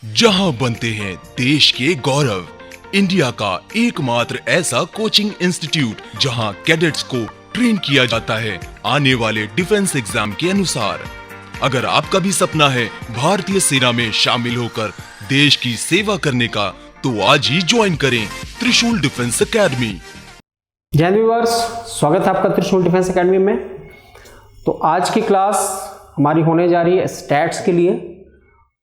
जहां बनते हैं देश के गौरव, इंडिया का एकमात्र ऐसा कोचिंग इंस्टीट्यूट जहां कैडेट्स को ट्रेन किया जाता है आने वाले डिफेंस एग्जाम के अनुसार। अगर आपका भी सपना है भारतीय सेना में शामिल होकर देश की सेवा करने का, तो आज ही ज्वाइन करें त्रिशूल डिफेंस एकेडमी। जय व्यूअर्स, स्वागत है आपका त्रिशूल डिफेंस एकेडमी में। तो आज की क्लास हमारी होने जा रही है स्टैट्स के लिए,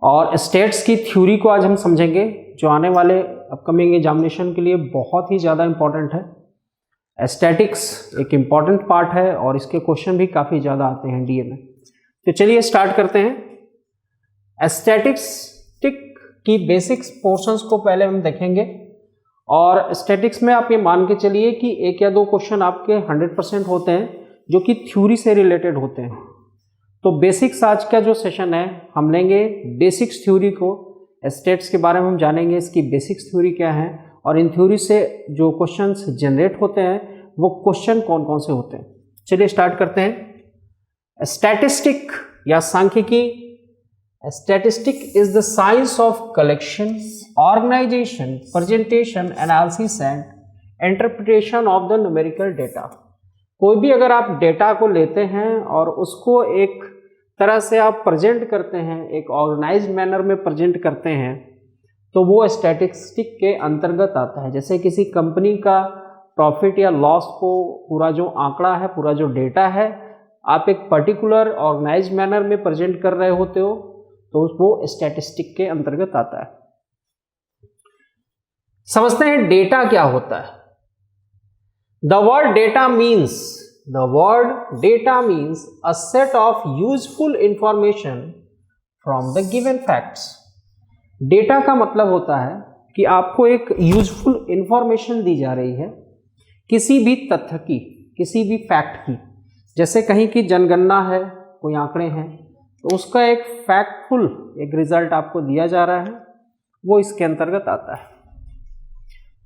और स्टैट्स की थ्योरी को आज हम समझेंगे जो आने वाले अपकमिंग एग्जामिनेशन के लिए बहुत ही ज़्यादा इम्पॉर्टेंट है। स्टैटिक्स एक इम्पॉर्टेंट पार्ट है और इसके क्वेश्चन भी काफ़ी ज़्यादा आते हैं डीए में। तो चलिए स्टार्ट करते हैं। स्टैटिस्टिक की बेसिक्स पोर्शंस को पहले हम देखेंगे, और स्टैटिक्स में आप ये मान के चलिए कि एक या दो क्वेश्चन आपके 100% होते हैं जो कि थ्योरी से रिलेटेड होते हैं। तो बेसिक्स आज का जो सेशन है हम लेंगे बेसिक्स थ्योरी को, स्टैट्स के बारे में हम जानेंगे इसकी बेसिक्स थ्योरी क्या है, और इन थ्योरी से जो क्वेश्चंस जनरेट होते हैं वो क्वेश्चन कौन कौन से होते हैं। चलिए स्टार्ट करते हैं। स्टैटिस्टिक या सांख्यिकी, statistic is the science of collection, organisation, presentation, analysis and interpretation of the numerical data. कोई भी अगर आप डेटा को लेते हैं और उसको एक तरह से आप प्रेजेंट करते हैं, एक ऑर्गेनाइज्ड मैनर में प्रेजेंट करते हैं, तो वो स्टैटिस्टिक के अंतर्गत आता है। जैसे किसी कंपनी का प्रॉफिट या लॉस को पूरा जो आंकड़ा है, पूरा जो डेटा है, आप एक पर्टिकुलर ऑर्गेनाइज्ड मैनर में प्रेजेंट कर रहे होते हो, तो वो स्टैटिस्टिक के अंतर्गत आता है। समझते हैं डेटा क्या होता है। The word data means a set of useful information from the given facts. Data का मतलब होता है कि आपको एक यूजफुल इंफॉर्मेशन दी जा रही है किसी भी तथ्य की, किसी भी फैक्ट की। जैसे कहीं की जनगणना है, कोई आंकड़े हैं, तो उसका एक फैक्टफुल एक रिजल्ट आपको दिया जा रहा है, वो इसके अंतर्गत आता है।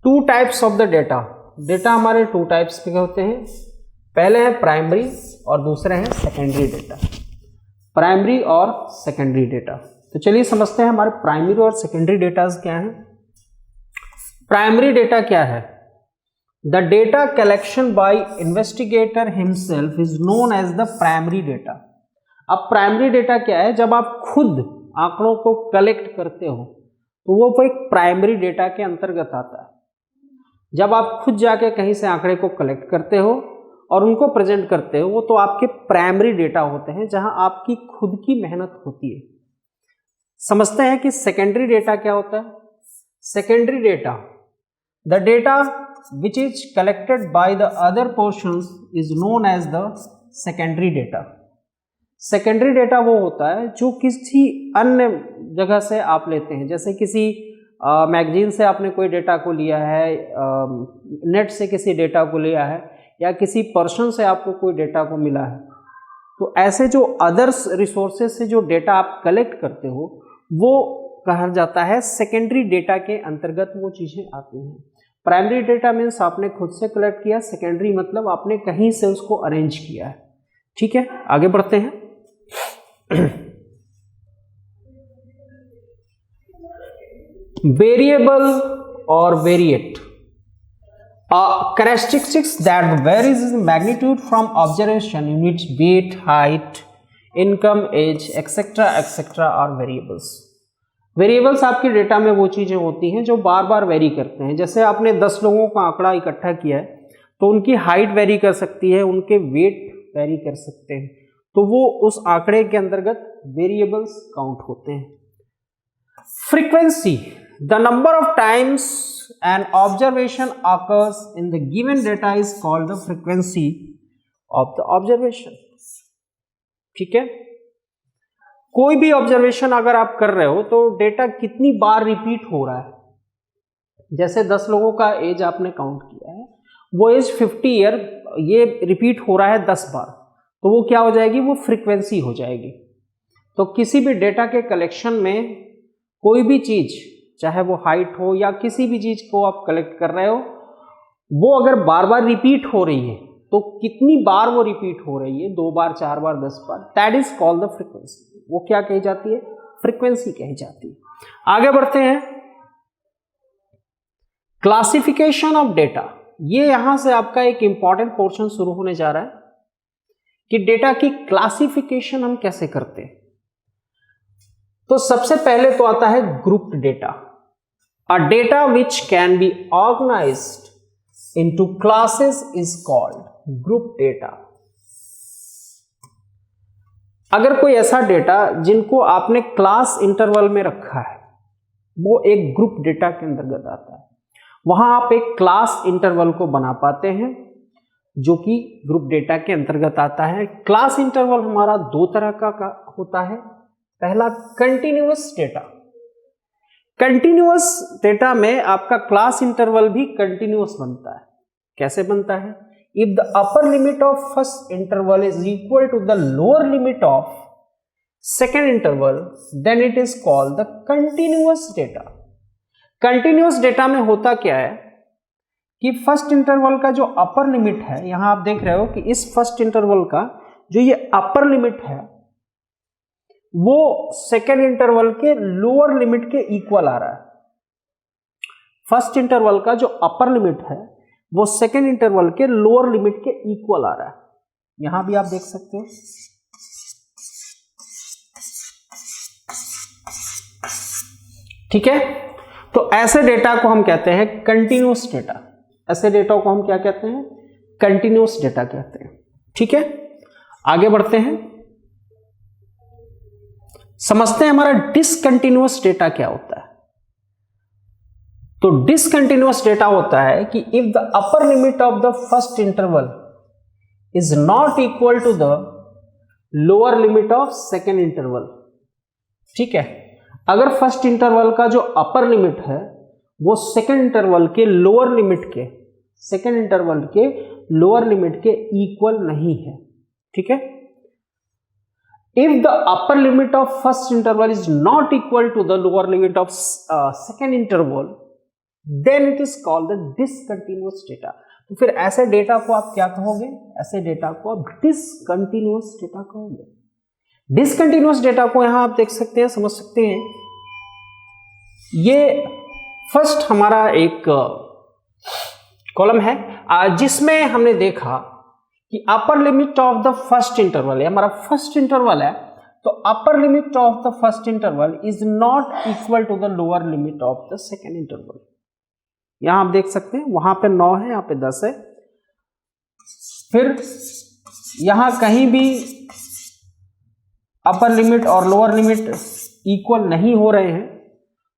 Two types of the data. Data हमारे टू टाइप्स के होते हैं। पहले है प्राइमरी और दूसरे हैं सेकेंडरी डेटा। प्राइमरी और सेकेंडरी डेटा, तो चलिए समझते हैं हमारे प्राइमरी और सेकेंडरी डेटाज क्या हैं। प्राइमरी डेटा क्या है? The data collection by investigator himself is known as the primary data. अब प्राइमरी डेटा क्या है? जब आप खुद आंकड़ों को कलेक्ट करते हो तो वो एक प्राइमरी डेटा के अंतर्गत आता है। जब आप खुद जाके कहीं से आंकड़े को कलेक्ट करते हो और उनको प्रेजेंट करते हो, वो तो आपके प्राइमरी डेटा होते हैं जहां आपकी खुद की मेहनत होती है। समझते हैं कि सेकेंडरी डेटा क्या होता है। Secondary data, the data which is collected by the other portions is known as the secondary data. Secondary data वो होता है जो किसी अन्य जगह से आप लेते हैं। जैसे किसी मैगजीन से आपने कोई डेटा को लिया है, नेट से किसी डेटा को लिया है, या किसी पर्सन से आपको कोई डेटा को मिला है। तो ऐसे जो अदर्स रिसोर्सेज से जो डेटा आप कलेक्ट करते हो वो कहा जाता है सेकेंडरी डेटा के अंतर्गत वो चीज़ें आती हैं। प्राइमरी डेटा मीन्स आपने खुद से कलेक्ट किया, सेकेंडरी मतलब आपने कहीं से उसको अरेंज किया है। ठीक है, आगे बढ़ते हैं। वेरिएबल और variate, characteristics that varies in magnitude from observation units, weight, height, income, age, etc. are variables. Variables आपके डेटा में वो चीज़ें होती हैं जो बार बार वेरी करते हैं। जैसे आपने 10 लोगों का आंकड़ा इकट्ठा किया है, तो उनकी हाइट वेरी कर सकती है, उनके वेट वेरी कर सकते हैं, तो वो उस आंकड़े के अंतर्गत वेरिएबल्स काउंट होते हैं। Frequency, the number of times an observation occurs in the given data is called the frequency of the observation. ठीक है, कोई भी ऑब्जर्वेशन अगर आप कर रहे हो तो डेटा कितनी बार रिपीट हो रहा है। जैसे 10 लोगों का एज आपने काउंट किया है, वो एज 50 ईयर, ये रिपीट हो रहा है 10 बार, तो वो क्या हो जाएगी? वो फ्रीक्वेंसी हो जाएगी। तो किसी भी डेटा के कलेक्शन में कोई भी चीज, चाहे वो हाइट हो या किसी भी चीज को आप कलेक्ट कर रहे हो, वो अगर बार बार रिपीट हो रही है तो कितनी बार वो रिपीट हो रही है, 2 बार, 4 बार, 10 बार, that is called the frequency. वो क्या कही जाती है? फ्रीक्वेंसी कही जाती है। आगे बढ़ते हैं, क्लासिफिकेशन ऑफ डेटा। ये यहां से आपका एक इंपॉर्टेंट पोर्शन शुरू होने जा रहा है कि डेटा की क्लासिफिकेशन हम कैसे करते हैं। तो सबसे पहले तो आता है grouped data. A data which can be organised into classes is called group data. अगर कोई ऐसा डेटा जिनको आपने क्लास इंटरवल में रखा है वो एक ग्रुप डेटा के अंतर्गत आता है। वहां आप एक क्लास इंटरवल को बना पाते हैं जो कि ग्रुप डेटा के अंतर्गत आता है। क्लास इंटरवल हमारा दो तरह का होता है। पहला कंटिन्यूअस डेटा। कंटिन्यूअस डेटा में आपका क्लास इंटरवल भी कंटिन्यूअस बनता है। कैसे बनता है? If the upper limit of first interval is equal to the lower limit of second interval then it is called the continuous data. Continuous data में होता क्या है कि फर्स्ट इंटरवल का जो अपर लिमिट है, यहां आप देख रहे हो कि इस फर्स्ट इंटरवल का जो ये अपर लिमिट है वो सेकेंड इंटरवल के लोअर लिमिट के इक्वल आ रहा है। फर्स्ट इंटरवल का जो अपर लिमिट है वो सेकेंड इंटरवल के लोअर लिमिट के इक्वल आ रहा है। यहां भी आप देख सकते हो। ठीक है, तो ऐसे डेटा को हम कहते हैं कंटिन्यूअस डेटा। ऐसे डेटा को हम क्या कहते हैं? कंटिन्यूअस डेटा कहते हैं। ठीक है, आगे बढ़ते हैं, समझते हैं हमारा डिसकंटिन्यूअस डेटा क्या होता है। तो डिसकंटिन्यूअस डेटा होता है कि if the upper limit of the first interval is not equal to the lower limit of second interval. ठीक है, अगर फर्स्ट इंटरवल का जो अपर लिमिट है वो सेकेंड इंटरवल के लोअर लिमिट के इक्वल नहीं है। ठीक है, if the upper limit of first interval is not equal to the lower limit of second interval then it is called the discontinuous data. तो फिर ऐसे डेटा को आप क्या कहोगे? ऐसे डेटा को आप डिसकंटिन्यूअस डेटा कहोगे। डिसकंटिन्यूअस डेटा को यहां आप देख सकते हैं, समझ सकते हैं। ये फर्स्ट हमारा एक कॉलम है जिसमें हमने देखा कि upper limit of the first interval, हमारा फर्स्ट इंटरवल है, तो upper limit of the first interval is not equal to the lower limit of the second interval. यहां आप देख सकते हैं, वहां पे 9 है, यहां पे 10 है। फिर यहां कहीं भी अपर लिमिट और लोअर लिमिट इक्वल नहीं हो रहे हैं,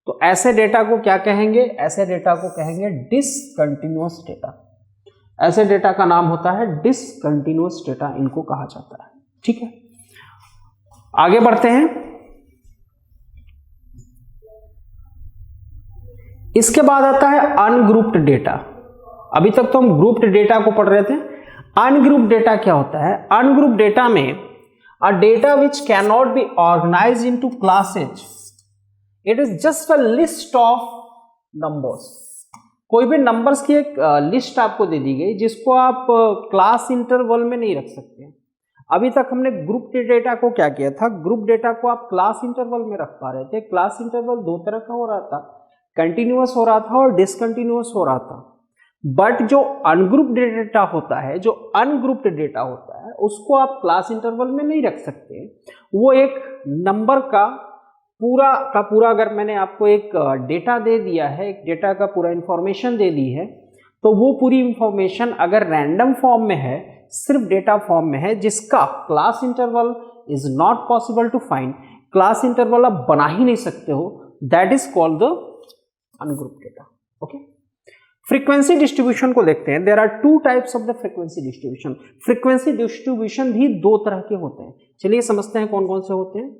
तो ऐसे डेटा को क्या कहेंगे? ऐसे डेटा को कहेंगे डिसकंटिन्यूअस डेटा। ऐसे डेटा का नाम होता है डिसकंटिन्यूअस डेटा, इनको कहा जाता है। ठीक है, आगे बढ़ते हैं। इसके बाद आता है अनग्रुप्ड डेटा। अभी तक तो हम ग्रुप्ड डेटा को पढ़ रहे थे। अनग्रुप्ड डेटा क्या होता है? अनग्रुप्ड डेटा में a data which can not be organised into classes, it is just a list of numbers. कोई भी नंबर्स की एक लिस्ट आपको दे दी गई जिसको आप क्लास इंटरवल में नहीं रख सकते। अभी तक हमने ग्रुप डेटा को क्या किया था? ग्रुप डेटा को आप क्लास इंटरवल में रख पा रहे थे। क्लास इंटरवल दो तरह का हो रहा था, कंटिन्यूअस हो रहा था और डिसकंटिन्यूअस हो रहा था। बट जो अनग्रुप्ड डेटा होता है, जो अनग्रुप्ड डेटा होता है, उसको आप क्लास इंटरवल में नहीं रख सकते। वो एक नंबर का पूरा अगर मैंने आपको एक डेटा दे दिया है, एक डेटा का पूरा इंफॉर्मेशन दे दी है, तो वो पूरी इंफॉर्मेशन अगर रैंडम फॉर्म में है, सिर्फ डेटा फॉर्म में है, जिसका class interval is not possible to find, class interval आप बना ही नहीं सकते हो, that is called the ungrouped data. Okay, frequency distribution को देखते हैं। There are 2 types of the frequency distribution. Frequency distribution भी 2 तरह के होते हैं। चलिए समझते हैं कौन कौन से होते हैं।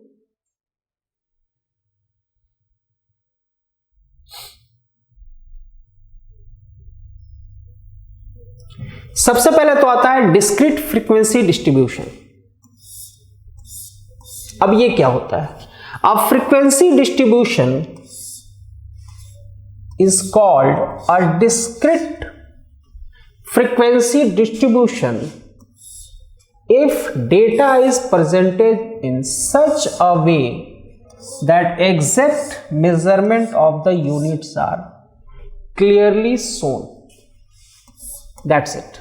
सबसे पहले तो आता है डिस्क्रीट फ्रीक्वेंसी डिस्ट्रीब्यूशन। अब ये क्या होता है? अब frequency distribution is called a discrete frequency distribution if data is presented in such a way that exact measurement of the units are clearly shown. That's it.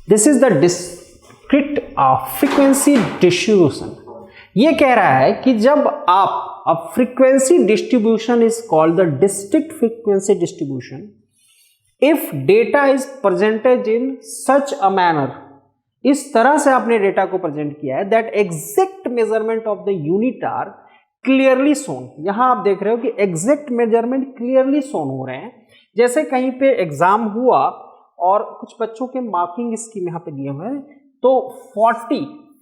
This is the discrete frequency distribution. ये कह रहा है कि जब आप frequency distribution is called the discrete frequency distribution if data is presented in such a manner, इस तरह से आपने डेटा को प्रेजेंट किया है that exact measurement of the unit are clearly shown. यहां आप देख रहे हो कि exact measurement clearly shown हो रहे हैं. जैसे कहीं पे एग्जाम हुआ और कुछ बच्चों के मार्किंग स्कीम यहाँ पे दिए हुए हैं, तो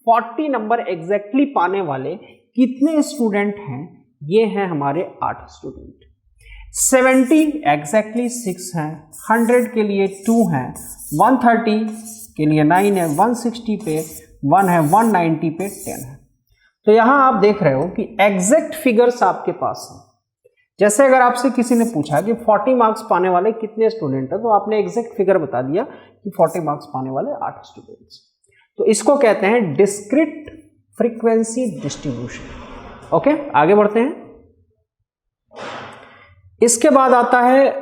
40 नंबर एग्जैक्टली पाने वाले कितने स्टूडेंट हैं? ये हैं हमारे 8 स्टूडेंट. 70 एग्जैक्टली 6 हैं, 100 के लिए 2 हैं, 130 के लिए 9 है, 160 पे 1 है, 190 पे 10 है. तो यहां आप देख रहे हो कि एग्जैक्ट फिगर्स आपके पास हैं. जैसे अगर आपसे किसी ने पूछा कि 40 मार्क्स पाने वाले कितने स्टूडेंट हैं, तो आपने एग्जैक्ट फिगर बता दिया कि 40 मार्क्स पाने वाले 8 स्टूडेंट्स. तो इसको कहते हैं डिस्क्रीट फ्रीक्वेंसी डिस्ट्रीब्यूशन. ओके, आगे बढ़ते हैं. इसके बाद आता है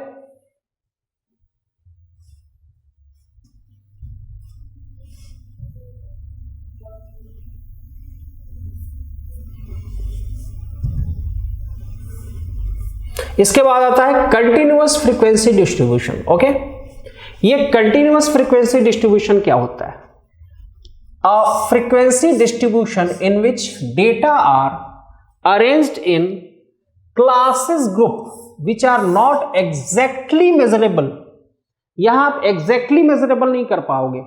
कंटिन्यूअस फ्रीक्वेंसी डिस्ट्रीब्यूशन. ओके, ये कंटिन्यूअस फ्रीक्वेंसी डिस्ट्रीब्यूशन क्या होता है? A frequency distribution in which data are arranged in classes group which are not exactly measurable. यहां आप exactly measurable नहीं कर पाओगे.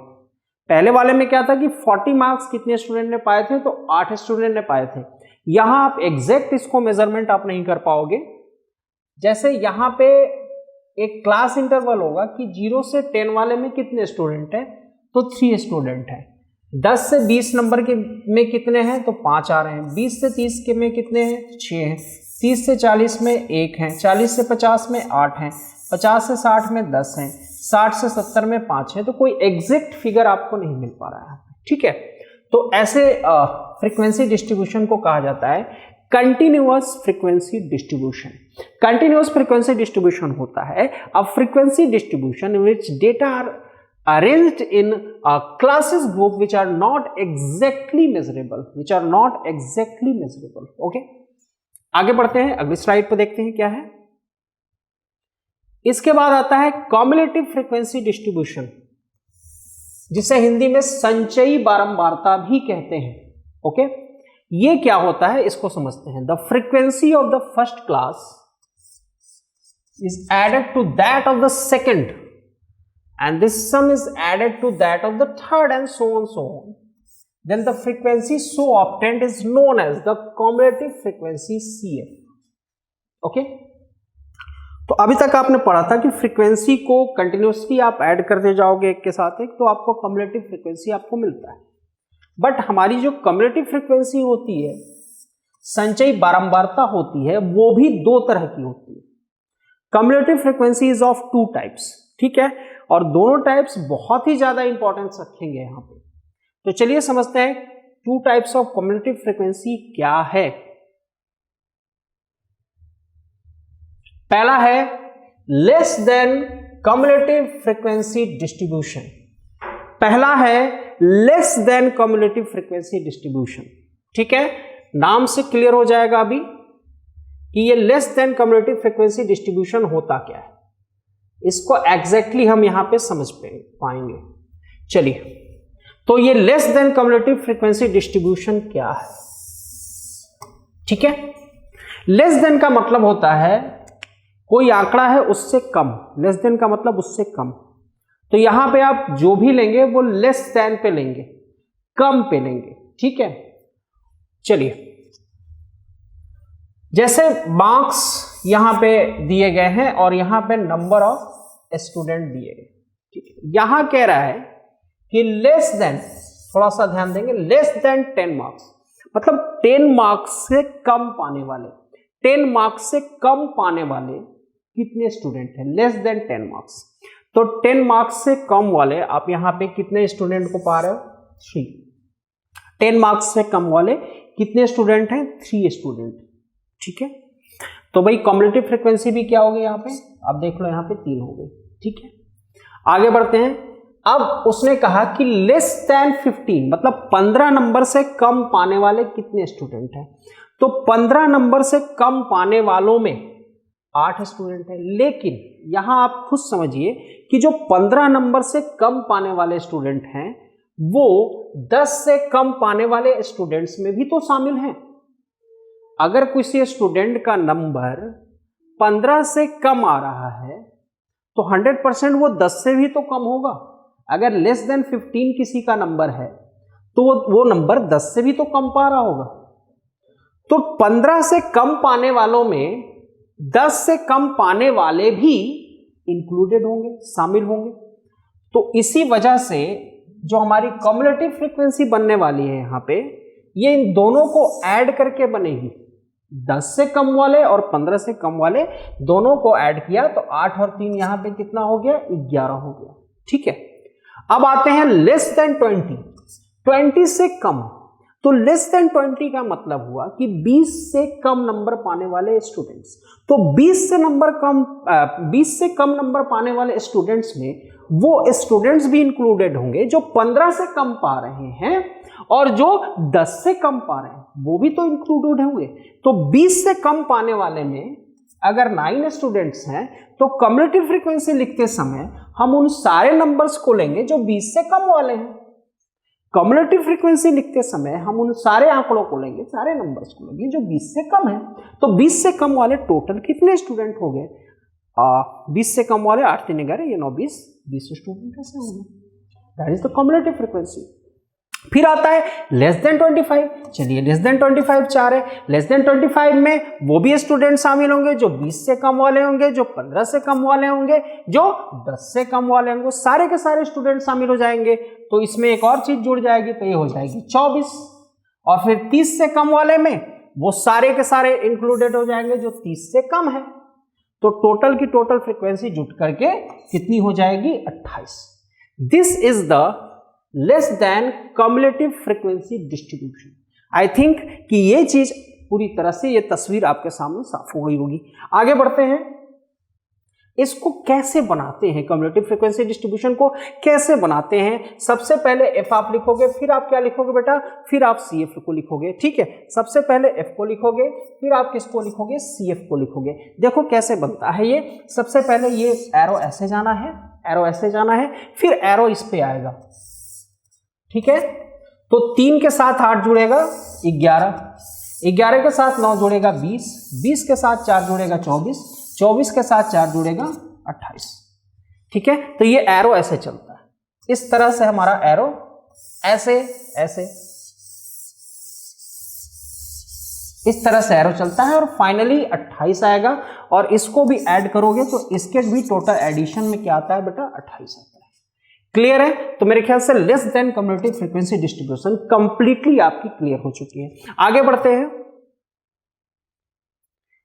पहले वाले में क्या था कि 40 मार्क्स कितने स्टूडेंट ने पाए थे? तो 8 स्टूडेंट ने पाए थे. यहां आप एग्जैक्ट इसको मेजरमेंट आप नहीं कर पाओगे. जैसे यहां पे एक क्लास इंटरवल होगा कि 0 से 10 वाले में कितने स्टूडेंट हैं? तो 3 स्टूडेंट हैं. 10 से 20 नंबर के में कितने हैं? तो 5 आ रहे हैं. 20 से 30 के में कितने हैं? 6 हैं. 30 से 40 में 1 हैं. 40 से 50 में 8 हैं. 50 से 60 में 10 हैं. 60 से 70 में 5 हैं. तो कोई एग्जैक्ट फिगर आपको नहीं मिल पा रहा है. ठीक है, तो ऐसे फ्रीक्वेंसी डिस्ट्रीब्यूशन को कहा जाता है continuous frequency distribution. Continuous frequency distribution होता है a frequency distribution which data are arranged in a classes group which are not exactly measurable. Okay, आगे बढ़ते हैं. अगली स्लाइड पर देखते हैं क्या है. इसके बाद आता है कॉम्युलेटिव फ्रीक्वेंसी डिस्ट्रीब्यूशन, जिसे हिंदी में संचयी बारंबारता भी कहते हैं. ओके, ये क्या होता है इसको समझते हैं. The frequency of the first class is added to that of the second, and this sum is added to that of the third, and so on. Then the frequency so obtained is known as the cumulative frequency CF. Okay, तो अभी तक आपने पढ़ा था कि frequency को continuously आप add करते जाओगे एक के साथ एक, तो आपको कम्युलेटिव फ्रीक्वेंसी आपको मिलता है. बट हमारी जो कम्युलेटिव फ्रीक्वेंसी होती है, संचयी बारंबारता होती है, वो भी 2 तरह की होती है. Cumulative frequency is of 2 types. ठीक है, और दोनों टाइप्स बहुत ही ज्यादा इंपॉर्टेंस रखेंगे यहां पे. तो चलिए समझते हैं 2 टाइप्स ऑफ कम्युलेटिव फ्रीक्वेंसी क्या है. पहला है less than cumulative frequency distribution. पहला है less than cumulative frequency distribution. ठीक है, नाम से क्लियर हो जाएगा अभी कि ये less than cumulative frequency distribution होता क्या है. इसको एग्जैक्टली हम यहां पे समझ पाएंगे. चलिए, तो ये less than cumulative frequency distribution क्या है. ठीक है, लेस देन का मतलब होता है कोई आंकड़ा है उससे कम. लेस देन का मतलब उससे कम. तो यहां पे आप जो भी लेंगे वो लेस देन पे लेंगे, कम पे लेंगे. ठीक है, चलिए, जैसे मार्क्स यहां पे दिए गए हैं और यहां पे नंबर ऑफ स्टूडेंट दिए गए. ठीक है, यहां कह रहा है कि लेस देन, थोड़ा सा ध्यान देंगे, लेस देन 10 मार्क्स मतलब 10 मार्क्स से कम पाने वाले. 10 मार्क्स से कम पाने वाले कितने स्टूडेंट हैं? Less than 10 marks. तो 10 मार्क्स से कम वाले आप यहां पे कितने स्टूडेंट को पा रहे हो? 3. 10 मार्क्स से कम वाले कितने स्टूडेंट हैं? 3 स्टूडेंट. ठीक है, तो भाई कम्युलेटिव फ्रीक्वेंसी भी क्या हो गई यहाँ पे, अब देख लो यहाँ पे 3 हो गई। ठीक है, आगे बढ़ते हैं। अब उसने कहा कि लेस देन 15 मतलब 15 नंबर से कम पाने वाले कितने स्टूडेंट हैं, तो 15 नंबर से कम पाने वालों में 8 स्टूडेंट हैं। लेकिन यहां आप खुद समझिए कि जो 15 नंबर से कम पाने वाले स्टूडेंट हैं वो 10 से कम पाने वाले स्टूडेंट्स में भी तो शामिल हैं। अगर किसी स्टूडेंट का नंबर 15 से कम आ रहा है तो 100% वो 10 से भी तो कम होगा। अगर लेस देन 15 किसी का नंबर है तो वो नंबर 10 से भी तो कम पा रहा होगा। तो 15 से कम पाने वालों में 10 से कम पाने वाले भी इंक्लूडेड होंगे, शामिल होंगे। तो इसी वजह से जो हमारी कम्युलेटिव फ्रीक्वेंसी बनने वाली है यहाँ पे, ये इन दोनों को ऐड करके बनेगी। 10 से कम वाले और 15 से कम वाले दोनों को ऐड किया तो 8 और 3 यहाँ पे कितना हो गया, 11 हो गया। ठीक है, अब आते हैं लेस देन 20 से कम। तो लेस देन 20 का मतलब हुआ कि 20 से कम नंबर पाने वाले स्टूडेंट्स। तो 20 से कम नंबर पाने वाले स्टूडेंट्स में वो स्टूडेंट्स भी इंक्लूडेड होंगे जो 15 से कम पा रहे हैं और जो 10 से कम पा रहे हैं वो भी तो इंक्लूडेड होंगे। तो 20 से कम पाने वाले में अगर 9 स्टूडेंट्स हैं तो कम्युलेटिव फ्रीक्वेंसी लिखते समय हम उन सारे नंबर्स को लेंगे जो 20 से कम वाले हैं। कम्युलेटिव फ्रीक्वेंसी लिखते समय हम उन सारे आंकड़ों को लेंगे, सारे नंबर्स को लेंगे जो 20 से कम है। तो 20 से कम वाले टोटल कितने स्टूडेंट हो गए, 20 से कम वाले 8 3 11 ये 9 20 स्टूडेंट ऐसे हो गए। That is the cumulative frequency. फिर आता है लेस देन 25। चलिए लेस देन 25 4 है। लेस देन 25 में वो भी स्टूडेंट शामिल होंगे जो 20 से कम वाले होंगे, जो 15 से कम वाले होंगे, जो 10 से कम वाले होंगे, सारे के सारे स्टूडेंट शामिल हो जाएंगे। तो इसमें एक और चीज जुड़ जाएगी तो ये हो जाएगी 24। और फिर 30 से कम वाले में वो सारे के सारे इंक्लूडेड हो जाएंगे जो 30 से कम है। तो टोटल की टोटल फ्रीक्वेंसी जुट करके कितनी हो जाएगी, 28। This is the less than cumulative frequency distribution. I think कि ये चीज पूरी तरह से ये तस्वीर आपके सामने साफ हो गई होगी। आगे बढ़ते हैं, इसको कैसे बनाते हैं, कम्युलेटिव फ्रीक्वेंसी डिस्ट्रीब्यूशन को कैसे बनाते हैं। सबसे पहले एफ आप लिखोगे, फिर आप क्या लिखोगे बेटा, फिर आप सी एफ को लिखोगे। ठीक है, सबसे पहले एफ को लिखोगे, फिर आप किसको लिखोगे, सी एफ को लिखोगे। देखो कैसे बनता है ये। सबसे पहले ये एरो ऐसे जाना है, एरो ऐसे जाना है, फिर एरो इस पे आएगा। ठीक है, तो 3 के साथ 8 जुड़ेगा 11, 11 के साथ 9 जुड़ेगा 20, 20 के साथ 4 जुड़ेगा 24, 24 के साथ 4 जुड़ेगा 28। ठीक है, तो ये एरो ऐसे चलता है, इस तरह से हमारा एरो ऐसे ऐसे इस तरह से एरो चलता है और फाइनली 28 आएगा। और इसको भी ऐड करोगे तो इसके भी टोटल एडिशन में क्या आता है बेटा, 28 आता है। क्लियर है? तो मेरे ख्याल से less than cumulative frequency distribution completely आपकी क्लियर हो चुकी है। आगे बढ़ते हैं,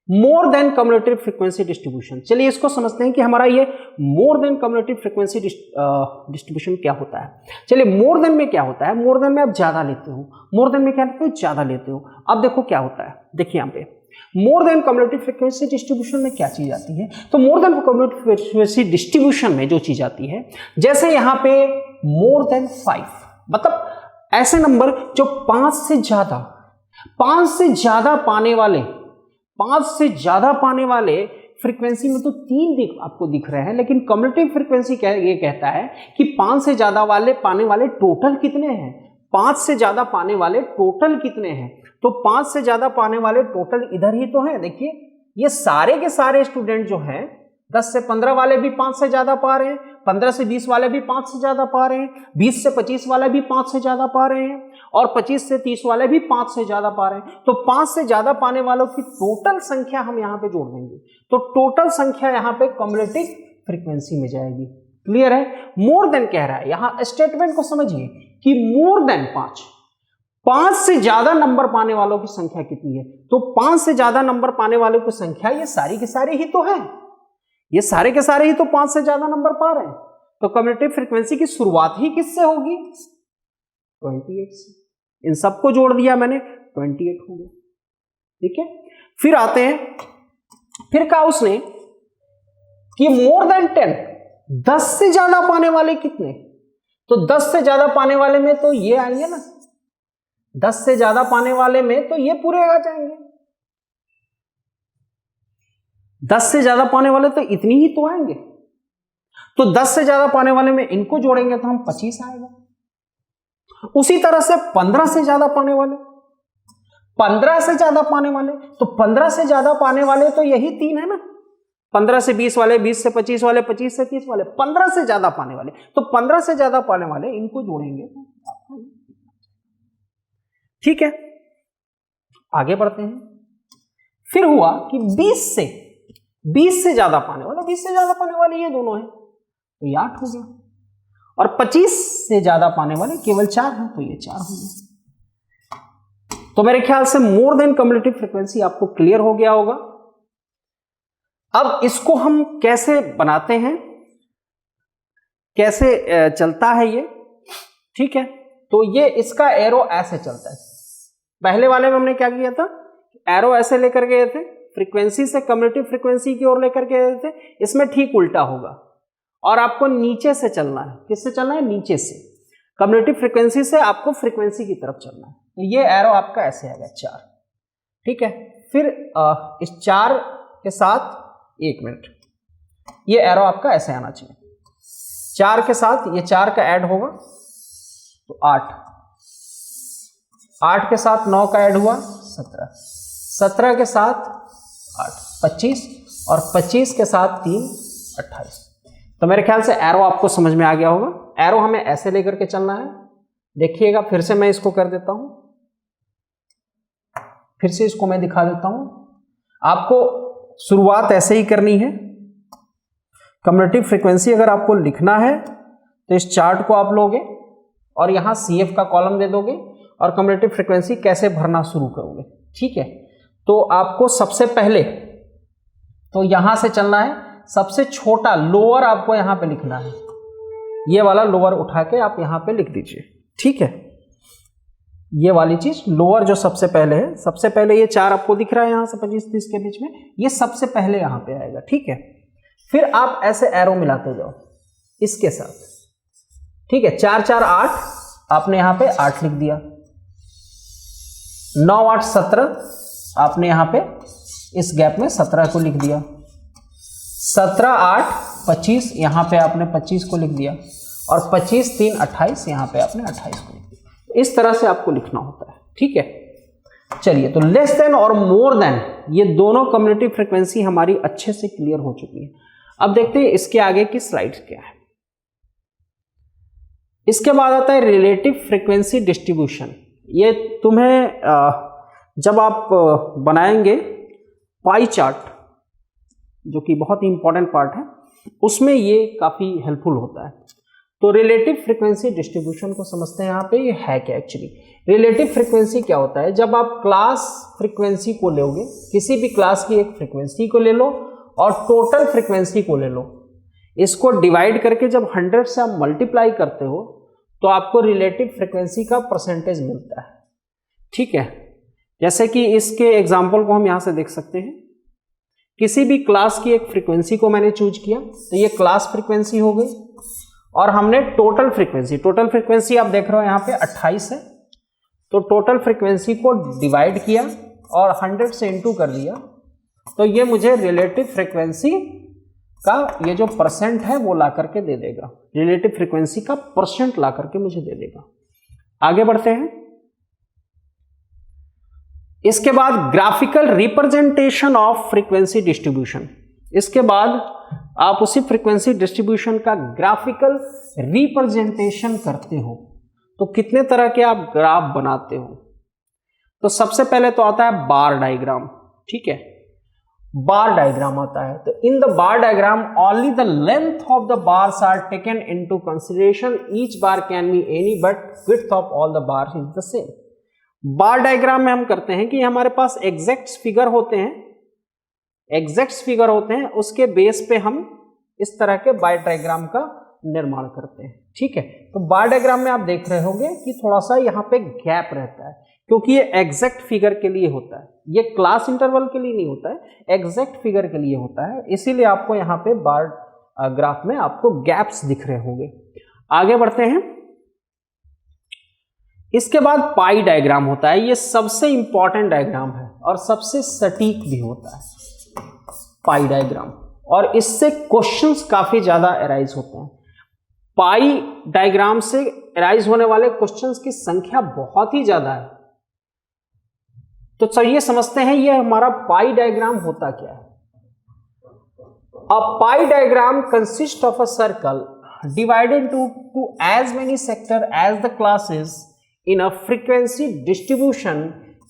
more than cumulative frequency distribution. चलिए इसको समझते हैं कि हमारा ये more than cumulative frequency distribution क्या होता है। चलिए मोर देन में क्या होता है, मोर देन में आप ज्यादा लेते हो, मोर देन में क्या लेते हो, ज्यादा लेते हो। अब देखो क्या होता है, देखिए यहाँ पे more than cumulative frequency distribution में क्या चीज आती है। तो more than cumulative frequency distribution में जो चीज आती है, जैसे यहाँ पे मोर देन 5 मतलब ऐसे नंबर जो 5 से ज्यादा पाने वाले फ्रीक्वेंसी में तो 3 आपको दिख रहे हैं, लेकिन कम्युलेटिव फ्रीक्वेंसी ये कहता है कि 5 से ज्यादा पाने वाले टोटल कितने हैं, 5 से ज्यादा पाने वाले टोटल कितने हैं। तो 5 से ज्यादा पाने वाले टोटल इधर ही तो है। देखिए ये सारे के सारे स्टूडेंट जो हैं, 10 से 15 वाले भी 5 से ज्यादा पा रहे हैं, 15 से 20 वाले भी 5 से ज्यादा पा रहे हैं, 20 से 25 वाले भी 5 से ज्यादा पा रहे हैं और 25 से 30 वाले भी 5 से ज्यादा पा रहे हैं। तो 5 से ज्यादा पाने वालों की टोटल संख्या हम यहाँ पे जोड़ देंगे, तो टोटल संख्या यहाँ पे कम्युलेटिव फ्रीक्वेंसी में जाएगी। क्लियर है? मोर देन कह रहा है, यहाँ स्टेटमेंट को समझिए कि मोर देन 5 से ज्यादा नंबर पाने वालों की संख्या कितनी है। तो 5 से ज्यादा नंबर पाने वालों की संख्या ये सारी के सारे ही तो है, ये सारे के सारे ही तो 5 से ज्यादा नंबर पा रहे हैं। तो कम्युलेटिव फ्रीक्वेंसी की शुरुआत ही किससे होगी, 28 से। इन सबको जोड़ दिया मैंने, 28 हो गया। ठीक है, फिर आते हैं, फिर कहा उसने कि मोर देन 10, 10 से ज्यादा पाने वाले कितने? तो 10 से ज्यादा पाने वाले में तो ये आएंगे ना, 10 से ज्यादा पाने वाले में तो ये पूरे आ जाएंगे। 10 से ज्यादा पाने वाले तो इतनी ही तो आएंगे, तो 10 से ज्यादा पाने वाले में इनको जोड़ेंगे तो हम 25 आएगा। उसी तरह से 15 से ज्यादा पाने वाले, 15 से ज्यादा पाने वाले, तो 15 से ज्यादा पाने वाले तो यही 3 है ना, 15 से 20 वाले, 20 से 25 वाले, 25 से 30 वाले, 15 से ज्यादा पाने वाले, तो 15 से ज्यादा पाने वाले इनको जोड़ेंगे। ठीक है, आगे बढ़ते हैं। फिर हुआ कि 20 से ज्यादा पाने वाले, 20 से ज्यादा पाने वाले ये दोनों हैं, तो ये 8 हो गया। और 25 से ज्यादा पाने वाले केवल 4 हैं, तो ये 4 हो गया। तो मेरे ख्याल से मोर देन कम्युलेटिव फ्रीक्वेंसी आपको क्लियर हो गया होगा। अब इसको हम कैसे बनाते हैं, कैसे चलता है ये, ठीक है। तो ये इसका एरो ऐसे चलता है। पहले वाले में हमने क्या किया था, एरो ऐसे लेकर गए थे, फ्रीक्वेंसी से कम्युलेटिव फ्रीक्वेंसी की ओर लेकर गए थे। इसमें ठीक उल्टा होगा और आपको नीचे से चलना है। किससे चलना है? नीचे से। कम्युलेटिव फ्रीक्वेंसी से आपको फ्रीक्वेंसी की तरफ चलना है। तो ये एरो आपका ऐसे आएगा 4, ठीक है। फिर इस 4 के साथ 1 मिनट, ये एरो आपका ऐसे आना चाहिए। 4 के साथ ये 4 का ऐड होगा तो 8, 8 के साथ 9 का ऐड हुआ 17, 17 के साथ 8 25, और 25 के साथ 3 28। तो मेरे ख्याल से एरो आपको समझ में आ गया होगा। एरो हमें ऐसे लेकर के चलना है। देखिएगा, फिर से मैं इसको कर देता हूं, फिर से इसको मैं दिखा देता हूं। आपको शुरुआत ऐसे ही करनी है। कम्युलेटिव फ्रीक्वेंसी अगर आपको लिखना है तो इस चार्ट को आप लोगे और यहां CF का कॉलम दे दोगे और कम्युलेटिव फ्रीक्वेंसी कैसे भरना शुरू करोगे, ठीक है। तो आपको सबसे पहले तो यहां से चलना है। सबसे छोटा लोअर आपको यहां पे लिखना है, ये वाला लोअर उठा के आप यहां पे लिख दीजिए, ठीक है। ये वाली चीज लोअर जो सबसे पहले है, सबसे पहले ये 4 आपको दिख रहा है यहां से 25-30 के बीच में, ये सबसे पहले यहां पे आएगा, ठीक है। फिर आप ऐसे एरो मिलाते जाओ इसके साथ, ठीक है। 4 4 8, आपने यहां पे 8 लिख दिया। 9 8 17, आपने यहां पे इस गैप में 17 को लिख दिया। 17 8 25, यहां पे आपने 25 को लिख दिया, और 25 3 28, यहां पे आपने 28 को लिख दिया। इस तरह से आपको लिखना होता है, ठीक है। चलिए, तो लेस देन और मोर देन, ये दोनों कम्युलेटिव फ्रीक्वेंसी हमारी अच्छे से क्लियर हो चुकी है। अब देखते हैं इसके आगे की स्लाइड्स क्या है। इसके बाद आता है रिलेटिव फ्रीक्वेंसी डिस्ट्रीब्यूशन। ये तुम्हें जब आप बनाएंगे पाई चार्ट, जो कि बहुत ही इंपॉर्टेंट पार्ट है, उसमें ये काफी हेल्पफुल होता है। तो रिलेटिव फ्रीक्वेंसी डिस्ट्रीब्यूशन को समझते हैं। यहाँ पे ये है क्या एक्चुअली। रिलेटिव फ्रीक्वेंसी क्या होता है? जब आप क्लास फ्रीक्वेंसी को लोगे, किसी भी क्लास की एक फ्रीक्वेंसी को ले लो और टोटल फ्रीक्वेंसी को ले लो, इसको डिवाइड करके जब 100 से आप मल्टीप्लाई करते हो तो आपको रिलेटिव फ्रीक्वेंसी का परसेंटेज मिलता है, ठीक है। जैसे कि इसके एग्जाम्पल को हम यहां से देख सकते हैं। किसी भी क्लास की एक फ्रीक्वेंसी को मैंने चूज किया, तो ये क्लास फ्रीक्वेंसी हो गई, और हमने टोटल फ्रीक्वेंसी आप देख रहे हो यहां पे 28 है, तो टोटल फ्रीक्वेंसी को डिवाइड किया और 100 से इंटू कर दिया, तो ये मुझे रिलेटिव फ्रीक्वेंसी का ये जो परसेंट है वो ला करके दे देगा। रिलेटिव फ्रीक्वेंसी का परसेंट ला करके मुझे दे देगा। आगे बढ़ते हैं। इसके बाद graphical representation of frequency distribution. इसके बाद आप उसी फ्रीक्वेंसी डिस्ट्रीब्यूशन का ग्राफिकल रिप्रेजेंटेशन करते हो। तो कितने तरह के आप ग्राफ बनाते हो? तो सबसे पहले तो आता है बार डायग्राम, ठीक है। बार डायग्राम आता है, तो in the bar diagram only the length of the bars are taken into consideration, each bar can be any but width of all the bars is the same. Bar diagram में हम करते हैं कि हमारे पास exact figure होते हैं, उसके base पे हम इस तरह के बार डायग्राम का निर्माण करते हैं, ठीक है। तो बार डायग्राम में आप देख रहे होंगे कि थोड़ा सा यहाँ पे गैप रहता है। क्योंकि ये एग्जैक्ट फिगर के लिए होता है, ये क्लास इंटरवल के लिए नहीं होता है, एग्जैक्ट फिगर के लिए होता है। इसीलिए आपको यहाँ पे बार ग्राफ में आपको गैप्स दिख रहे होंगे। आगे बढ़ते हैं। इसके बाद पाई डायग्राम होता है, ये सबसे इंपॉर्टेंट डायग्राम है और सबसे सटीक भी होता है पाई डायग्राम, और इससे क्वेश्चंस काफी ज्यादा अराइज होते हैं। पाई डायग्राम से अराइज होने वाले क्वेश्चंस की संख्या बहुत ही ज्यादा है। तो चलिए समझते हैं ये हमारा पाई डायग्राम होता क्या है। A pie diagram consist of a circle divided into as many sectors as the classes in a frequency distribution.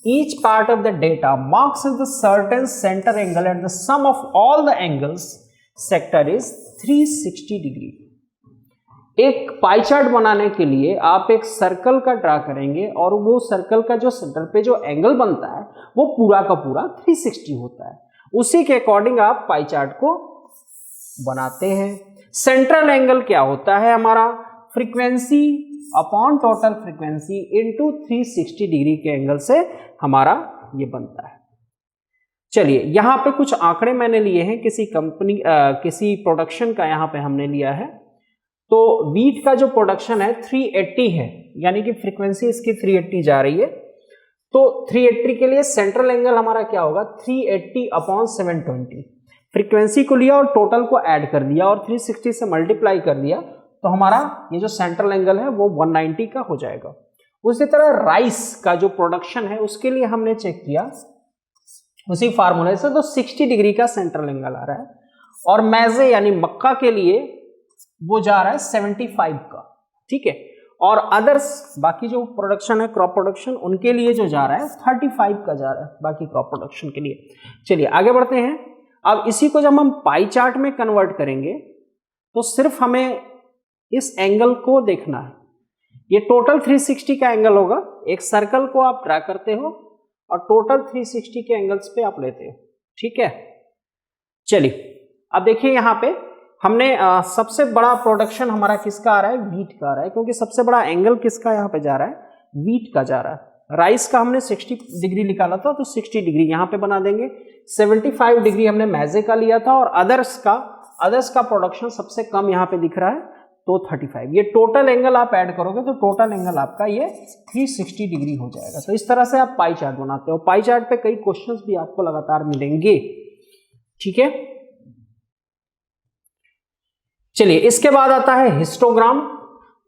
Each part of the data marks as the certain center angle and the sum of all the angles sector is 360 degree. एक pie chart बनाने के लिए आप एक circle का draw करेंगे और वो सर्कल का जो सेंटर पे जो एंगल बनता है वो पूरा का पूरा 360 होता है। उसी के अकॉर्डिंग आप पाई चार्ट को बनाते हैं। सेंट्रल एंगल क्या होता है हमारा? Frequency upon total frequency into 360 degree के एंगल से हमारा ये बनता है। चलिए यहाँ पे कुछ आंकड़े मैंने लिए हैं किसी कंपनी किसी प्रोडक्शन का, यहाँ पे हमने लिया है। तो वीट का जो प्रोडक्शन है 380 है, यानी कि फ्रीक्वेंसी इसकी 380 जा रही है। तो 380 के लिए सेंट्रल एंगल हमारा क्या होगा? 380 अपॉन 720। फ्रीक्वेंसी को लिया और टोटल को ऐड कर दिया और 360 से मल्टीप्लाई कर दिया, तो हमारा ये जो सेंट्रल एंगल है वो 190 का हो जाएगा। उसी तरह राइस का जो प्रोडक्शन है उसके लिए हमने चेक किया उसी फार्मूले से, तो 60 डिग्री का सेंट्रल एंगल आ रहा है। और मैजे यानी मक्का के लिए वो जा रहा है 75 का, ठीक है। और अदर्स बाकी जो प्रोडक्शन है क्रॉप प्रोडक्शन, उनके लिए जो जा रहा है 35 का जा रहा है बाकी क्रॉप प्रोडक्शन के लिए। चलिए आगे बढ़ते हैं। अब इसी को जब हम पाई चार्ट में कन्वर्ट करेंगे तो सिर्फ हमें इस एंगल को देखना है। ये टोटल 360 का एंगल होगा। एक सर्कल को आप ड्रा करते हो और टोटल 360 के एंगल्स पे आप लेते हो, ठीक है। चलिए अब देखिए यहाँ पे हमने सबसे बड़ा प्रोडक्शन हमारा किसका आ रहा है? वीट का आ रहा है, क्योंकि सबसे बड़ा एंगल किसका यहाँ पे जा रहा है? वीट का जा रहा है। राइस का हमने 60 डिग्री निकाला था, तो 60 डिग्री यहाँ पे बना देंगे। 75 डिग्री हमने मैजे का लिया था, और अदर्स का प्रोडक्शन सबसे कम यहाँ पे दिख रहा है, तो 35। ये टोटल एंगल आप ऐड करोगे तो टोटल एंगल आपका ये 360 डिग्री हो जाएगा। तो इस तरह से आप पाई चार्ट बनाते हो। पाई चार्ट पे कई क्वेश्चंस भी आपको लगातार मिलेंगे, ठीक है। चलिए इसके बाद आता है हिस्टोग्राम।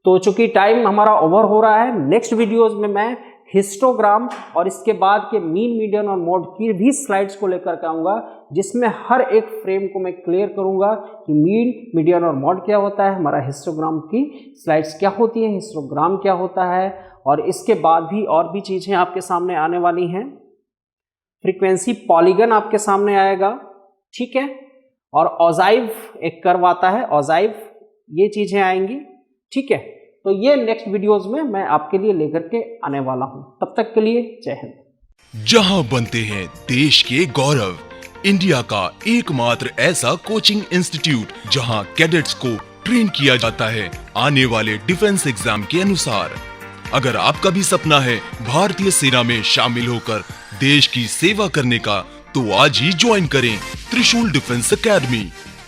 तो चूंकि टाइम हमारा ओवर हो रहा है, नेक्स्ट वीडियोज में मैं हिस्टोग्राम और इसके बाद के मीन, मीडियन और मोड की भी स्लाइड्स को लेकर के आऊंगा, जिसमें हर एक फ्रेम को मैं क्लियर करूंगा कि मीन, मीडियन और मोड क्या होता है, हमारा हिस्टोग्राम की स्लाइड्स क्या होती है, हिस्टोग्राम क्या होता है, और इसके बाद भी और भी चीजें आपके सामने आने वाली हैं। फ्रीक्वेंसी पॉलीगन आपके सामने आएगा, ठीक है। और ऑजाइव एक कर्व आता है, ऑजाइव, ये चीजें आएंगी, ठीक है। तो ये नेक्स्ट वीडियोस में मैं आपके लिए लेकर के आने वाला हूं। तब तक के लिए जय हिंद। जहां बनते हैं देश के गौरव, इंडिया का एकमात्र ऐसा कोचिंग इंस्टीट्यूट जहां कैडेट्स को ट्रेन किया जाता है आने वाले डिफेंस एग्जाम के अनुसार। अगर आपका भी सपना है भारतीय सेना में शामिल होकर देश की सेवा करने का, तो आज ही ज्वाइन करें त्रिशूल डिफेंस एकेडमी।